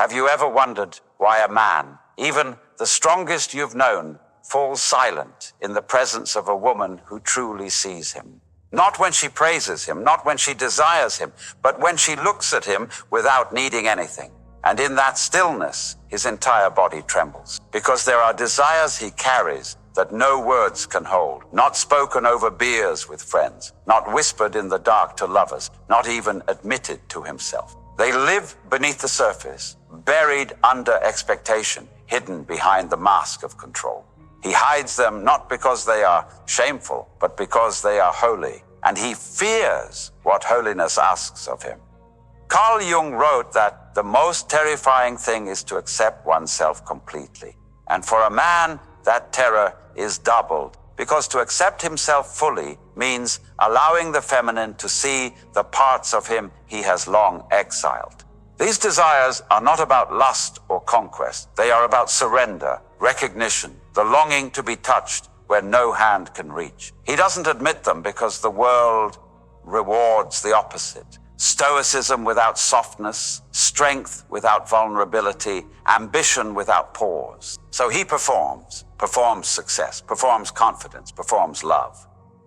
Have you ever wondered why a man, even the strongest you've known, falls silent in the presence of a woman who truly sees him? Not when she praises him, not when she desires him, but when she looks at him without needing anything. And in that stillness, his entire body trembles, because there are desires he carries that no words can hold, not spoken over beers with friends, not whispered in the dark to lovers, not even admitted to himself. They live beneath the surface, buried under expectation, hidden behind the mask of control. He hides them not because they are shameful, but because they are holy, and he fears what holiness asks of him. Carl Jung wrote that the most terrifying thing is to accept oneself completely. And for a man, that terror is doubled, because to accept himself fully means allowing the feminine to see the parts of him he has long exiled. These desires are not about lust or conquest. They are about surrender, recognition, the longing to be touched where no hand can reach. He doesn't admit them because the world rewards the opposite. Stoicism without softness, strength without vulnerability, ambition without pause. So he performs success, performs confidence, performs love.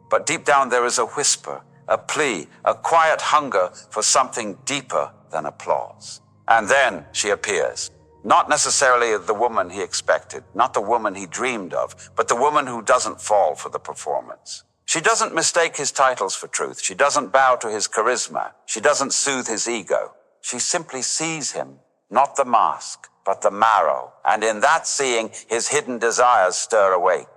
But deep down there is a whisper, a plea, a quiet hunger for something deeper than applause. And then she appears. Not necessarily the woman he expected, not the woman he dreamed of, but the woman who doesn't fall for the performance. She doesn't mistake his titles for truth. She doesn't bow to his charisma. She doesn't soothe his ego. She simply sees him, not the mask, but the marrow. And in that seeing, his hidden desires stir awake.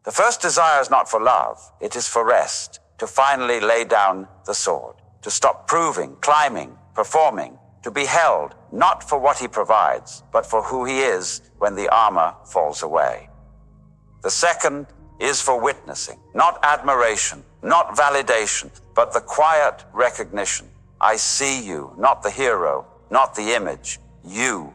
The first desire is not for love. It is for rest, to finally lay down the sword, to stop proving, climbing, performing, to be held, not for what he provides, but for who he is when the armor falls away. The second is for witnessing, not admiration, not validation, but the quiet recognition. I see you, not the hero, not the image, you.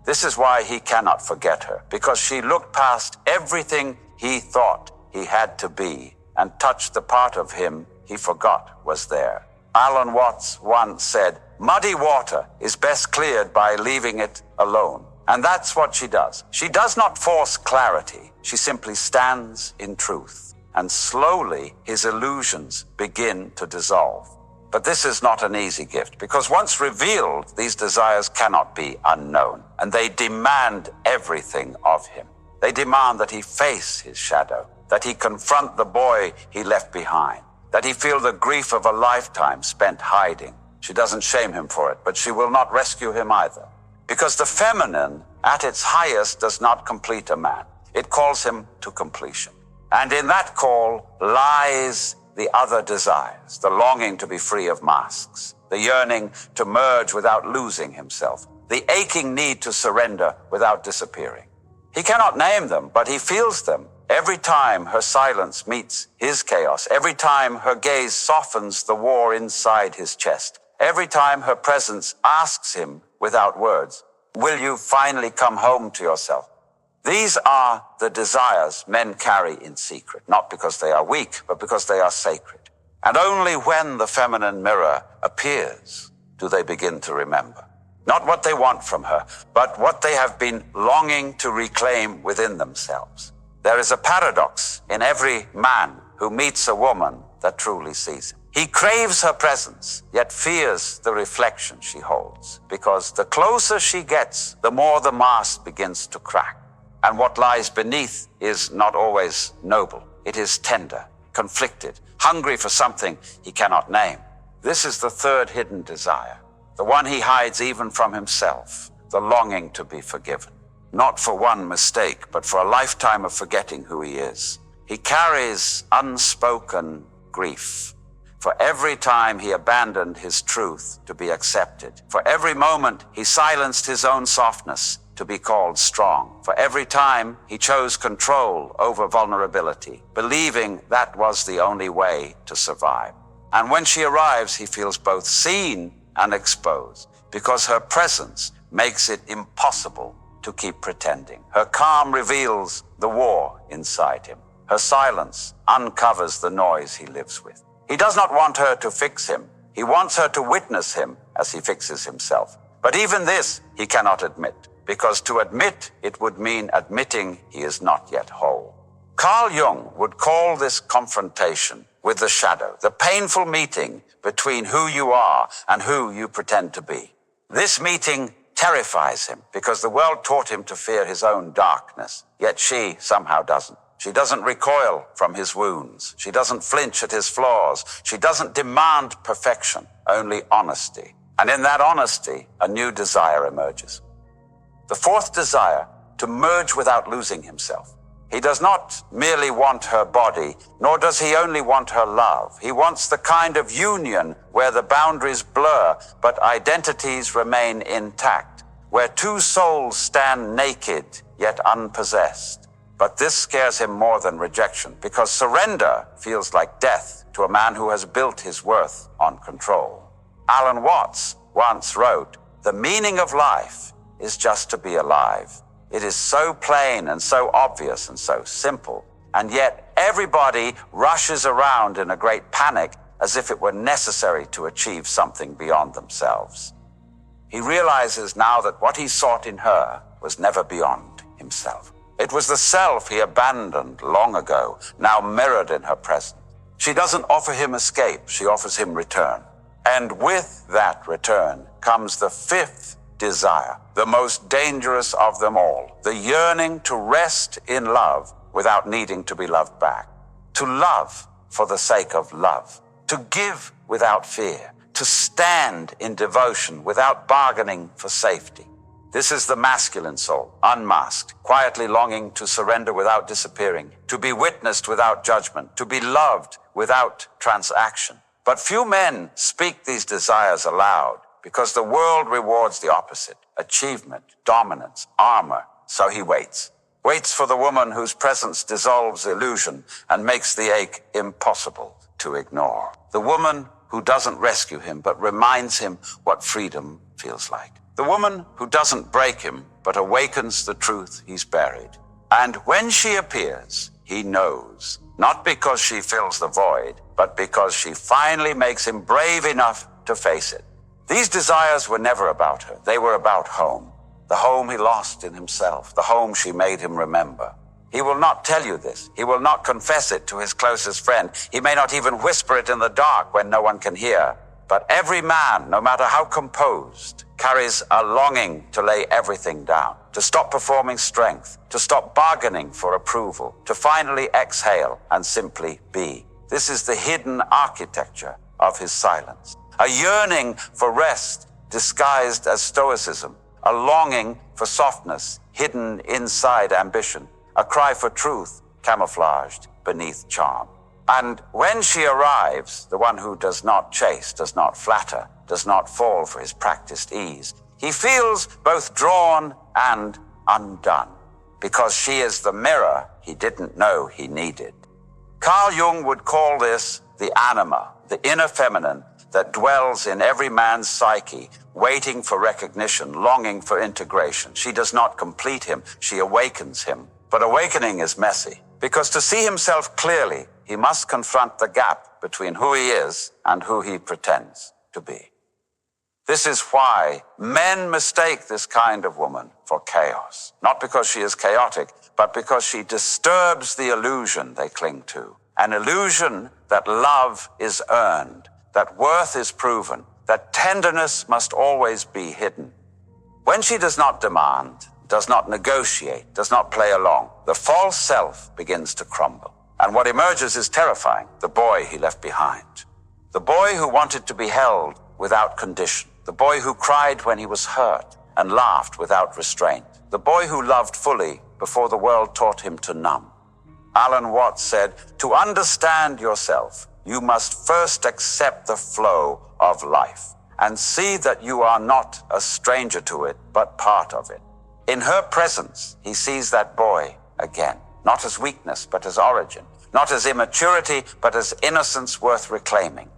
This is why he cannot forget her, because she looked past everything he thought he had to be and touched the part of him he forgot was there. Alan Watts once said, "Muddy water is best cleared by leaving it alone." And that's what she does. She does not force clarity. She simply stands in truth. And slowly, his illusions begin to dissolve. But this is not an easy gift, because once revealed, these desires cannot be unknown. And they demand everything of him. They demand that he face his shadow, that he confront the boy he left behind, that he feel the grief of a lifetime spent hiding. She doesn't shame him for it, but she will not rescue him either. Because the feminine, at its highest, does not complete a man. It calls him to completion. And in that call lies the other desires, the longing to be free of masks, the yearning to merge without losing himself, the aching need to surrender without disappearing. He cannot name them, but he feels them. Every time her silence meets his chaos, every time her gaze softens the war inside his chest, every time her presence asks him without words, will you finally come home to yourself? These are the desires men carry in secret, not because they are weak, but because they are sacred. And only when the feminine mirror appears do they begin to remember. Not what they want from her, but what they have been longing to reclaim within themselves. There is a paradox in every man who meets a woman that truly sees him. He craves her presence, yet fears the reflection she holds, because the closer she gets, the more the mask begins to crack. And what lies beneath is not always noble. It is tender, conflicted, hungry for something he cannot name. This is the third hidden desire, the one he hides even from himself, the longing to be forgiven. Not for one mistake, but for a lifetime of forgetting who he is. He carries unspoken grief. For every time he abandoned his truth to be accepted, for every moment he silenced his own softness to be called strong, for every time he chose control over vulnerability, believing that was the only way to survive. And when she arrives, he feels both seen and exposed, because her presence makes it impossible to keep pretending. Her calm reveals the war inside him. Her silence uncovers the noise he lives with. He does not want her to fix him. He wants her to witness him as he fixes himself. But even this he cannot admit, because to admit it would mean admitting he is not yet whole. Carl Jung would call this confrontation with the shadow, the painful meeting between who you are and who you pretend to be. This meeting terrifies him because the world taught him to fear his own darkness, yet she somehow doesn't. She doesn't recoil from his wounds. She doesn't flinch at his flaws. She doesn't demand perfection, only honesty. And in that honesty, a new desire emerges. The fourth desire, to merge without losing himself. He does not merely want her body, nor does he only want her love. He wants the kind of union where the boundaries blur, but identities remain intact, where two souls stand naked, yet unpossessed. But this scares him more than rejection, because surrender feels like death to a man who has built his worth on control. Alan Watts once wrote, "The meaning of life is just to be alive." It is so plain and so obvious and so simple, and yet everybody rushes around in a great panic as if it were necessary to achieve something beyond themselves. He realizes now that what he sought in her was never beyond himself. It was the self he abandoned long ago, now mirrored in her presence. She doesn't offer him escape, she offers him return. And with that return comes the fifth desire, the most dangerous of them all, the yearning to rest in love without needing to be loved back, to love for the sake of love, to give without fear, to stand in devotion without bargaining for safety. This is the masculine soul, unmasked, quietly longing to surrender without disappearing, to be witnessed without judgment, to be loved without transaction. But few men speak these desires aloud, because the world rewards the opposite, achievement, dominance, armor. So he waits for the woman whose presence dissolves illusion and makes the ache impossible to ignore. The woman who doesn't rescue him, but reminds him what freedom feels like. The woman who doesn't break him, but awakens the truth he's buried. And when she appears, he knows, not because she fills the void, but because she finally makes him brave enough to face it. These desires were never about her. They were about home, the home he lost in himself, the home she made him remember. He will not tell you this. He will not confess it to his closest friend. He may not even whisper it in the dark when no one can hear. But every man, no matter how composed, carries a longing to lay everything down, to stop performing strength, to stop bargaining for approval, to finally exhale and simply be. This is the hidden architecture of his silence. A yearning for rest disguised as stoicism, a longing for softness hidden inside ambition, a cry for truth camouflaged beneath charm. And when she arrives, the one who does not chase, does not flatter, does not fall for his practiced ease, he feels both drawn and undone, because she is the mirror he didn't know he needed. Carl Jung would call this the anima, the inner feminine that dwells in every man's psyche, waiting for recognition, longing for integration. She does not complete him, she awakens him. But awakening is messy, because to see himself clearly, he must confront the gap between who he is and who he pretends to be. This is why men mistake this kind of woman for chaos, not because she is chaotic, but because she disturbs the illusion they cling to, an illusion that love is earned, that worth is proven, that tenderness must always be hidden. When she does not demand, does not negotiate, does not play along, the false self begins to crumble. And what emerges is terrifying, the boy he left behind. The boy who wanted to be held without condition. The boy who cried when he was hurt and laughed without restraint. The boy who loved fully before the world taught him to numb. Alan Watts said, "To understand yourself, you must first accept the flow of life and see that you are not a stranger to it, but part of it." In her presence, he sees that boy again, not as weakness, but as origin, not as immaturity, but as innocence worth reclaiming.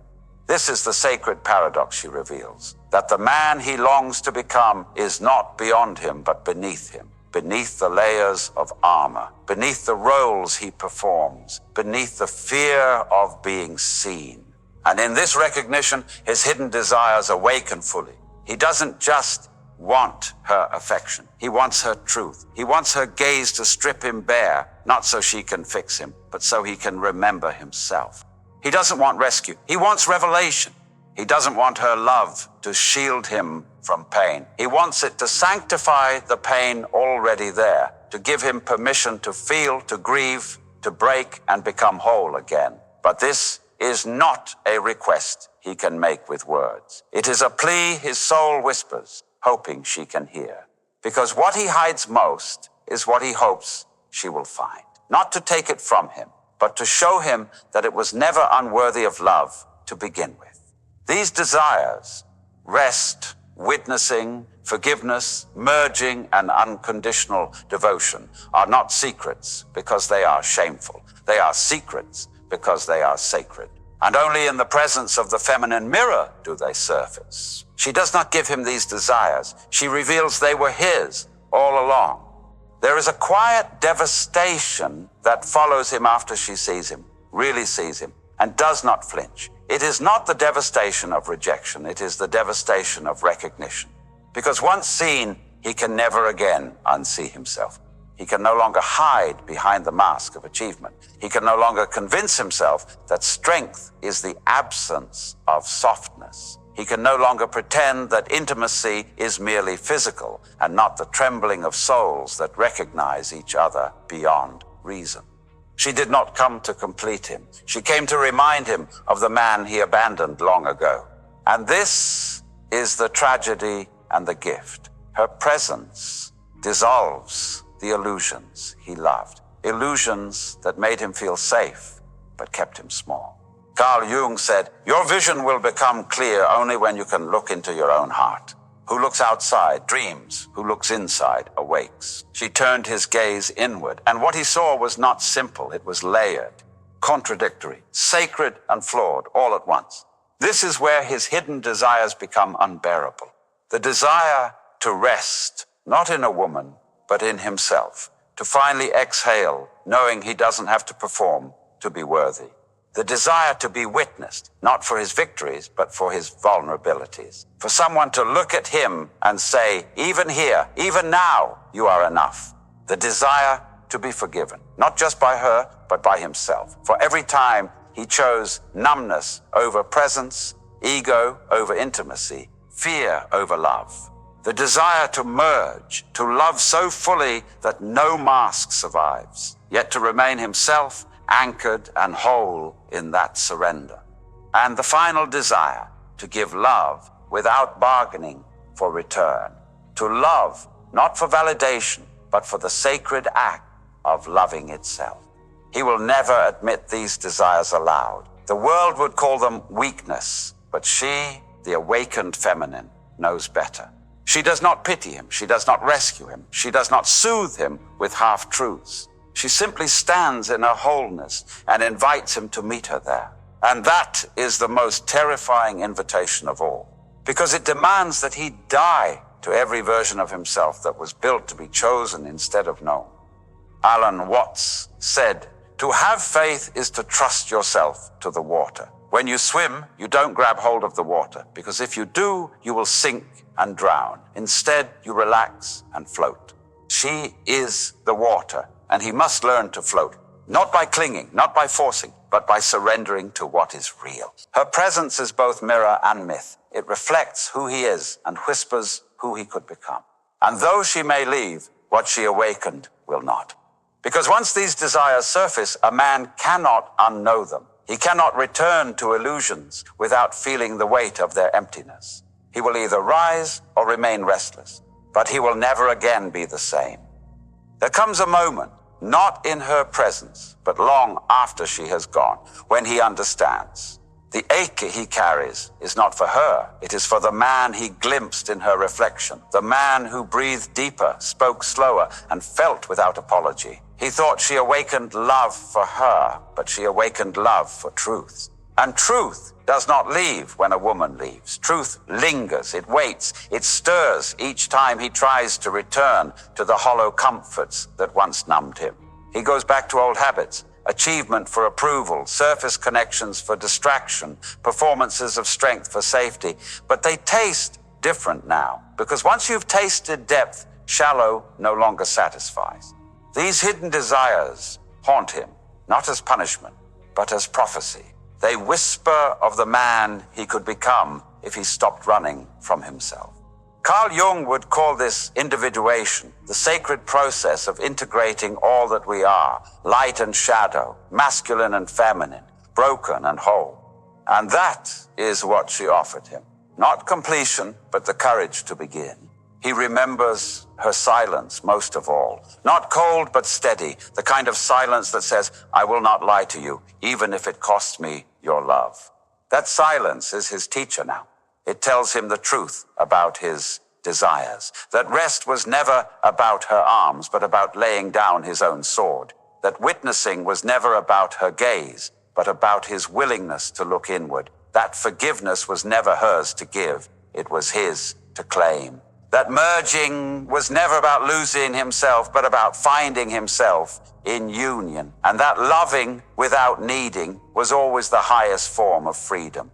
This is the sacred paradox she reveals, that the man he longs to become is not beyond him, but beneath him, beneath the layers of armor, beneath the roles he performs, beneath the fear of being seen. And in this recognition, his hidden desires awaken fully. He doesn't just want her affection. He wants her truth. He wants her gaze to strip him bare, not so she can fix him, but so he can remember himself. He doesn't want rescue. He wants revelation. He doesn't want her love to shield him from pain. He wants it to sanctify the pain already there, to give him permission to feel, to grieve, to break, and become whole again. But this is not a request he can make with words. It is a plea his soul whispers, hoping she can hear. Because what he hides most is what he hopes she will find. Not to take it from him, but to show him that it was never unworthy of love to begin with. These desires, rest, witnessing, forgiveness, merging, and unconditional devotion, are not secrets because they are shameful. They are secrets because they are sacred. And only in the presence of the feminine mirror do they surface. She does not give him these desires. She reveals they were his all along. There is a quiet devastation that follows him after she sees him, really sees him, and does not flinch. It is not the devastation of rejection. It is the devastation of recognition. Because once seen, he can never again unsee himself. He can no longer hide behind the mask of achievement. He can no longer convince himself that strength is the absence of softness. He can no longer pretend that intimacy is merely physical and not the trembling of souls that recognize each other beyond reason. She did not come to complete him. She came to remind him of the man he abandoned long ago. And this is the tragedy and the gift. Her presence dissolves the illusions he loved, illusions that made him feel safe but kept him small. Carl Jung said, "Your vision will become clear only when you can look into your own heart. Who looks outside dreams, who looks inside awakes." She turned his gaze inward, and what he saw was not simple. It was layered, contradictory, sacred and flawed all at once. This is where his hidden desires become unbearable. The desire to rest, not in a woman, but in himself, to finally exhale, knowing he doesn't have to perform to be worthy. The desire to be witnessed, not for his victories, but for his vulnerabilities. For someone to look at him and say, even here, even now, you are enough. The desire to be forgiven, not just by her, but by himself. For every time he chose numbness over presence, ego over intimacy, fear over love. The desire to merge, to love so fully that no mask survives, yet to remain himself, anchored and whole in that surrender. And the final desire to give love without bargaining for return. To love, not for validation, but for the sacred act of loving itself. He will never admit these desires aloud. The world would call them weakness, but she, the awakened feminine, knows better. She does not pity him. She does not rescue him. She does not soothe him with half-truths. She simply stands in her wholeness and invites him to meet her there. And that is the most terrifying invitation of all, because it demands that he die to every version of himself that was built to be chosen instead of known. Alan Watts said, "To have faith is to trust yourself to the water. When you swim, you don't grab hold of the water, because if you do, you will sink and drown. Instead, you relax and float." She is the water, and he must learn to float, not by clinging, not by forcing, but by surrendering to what is real. Her presence is both mirror and myth. It reflects who he is and whispers who he could become. And though she may leave, what she awakened will not. Because once these desires surface, a man cannot unknow them. He cannot return to illusions without feeling the weight of their emptiness. He will either rise or remain restless, but he will never again be the same. There comes a moment, not in her presence, but long after she has gone, when he understands. The ache he carries is not for her. It is for the man he glimpsed in her reflection, the man who breathed deeper, spoke slower, and felt without apology. He thought she awakened love for her, but she awakened love for truth. And truth does not leave when a woman leaves. Truth lingers, it waits, it stirs each time he tries to return to the hollow comforts that once numbed him. He goes back to old habits, achievement for approval, surface connections for distraction, performances of strength for safety, but they taste different now, because once you've tasted depth, shallow no longer satisfies. These hidden desires haunt him, not as punishment, but as prophecy. They whisper of the man he could become if he stopped running from himself. Carl Jung would call this individuation, the sacred process of integrating all that we are, light and shadow, masculine and feminine, broken and whole. And that is what she offered him. Not completion, but the courage to begin. He remembers her silence most of all. Not cold, but steady, the kind of silence that says, I will not lie to you, even if it costs me your love. That silence is his teacher now. It tells him the truth about his desires. That rest was never about her arms, but about laying down his own sword. That witnessing was never about her gaze, but about his willingness to look inward. That forgiveness was never hers to give, it was his to claim. That merging was never about losing himself, but about finding himself in union. And that loving without needing was always the highest form of freedom.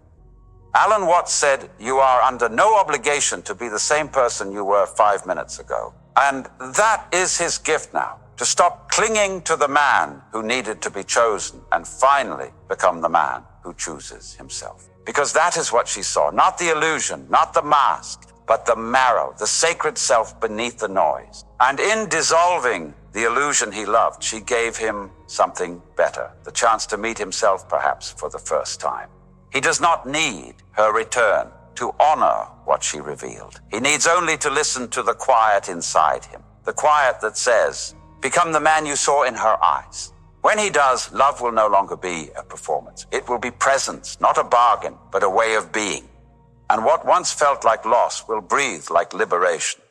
Alan Watts said, you are under no obligation to be the same person you were 5 minutes ago. And that is his gift now, to stop clinging to the man who needed to be chosen and finally become the man who chooses himself. Because that is what she saw, not the illusion, not the mask, but the marrow, the sacred self beneath the noise. And in dissolving the illusion he loved, she gave him something better, the chance to meet himself perhaps for the first time. He does not need her return to honor what she revealed. He needs only to listen to the quiet inside him, the quiet that says, become the man you saw in her eyes. When he does, love will no longer be a performance. It will be presence, not a bargain, but a way of being. And what once felt like loss will breathe like liberation.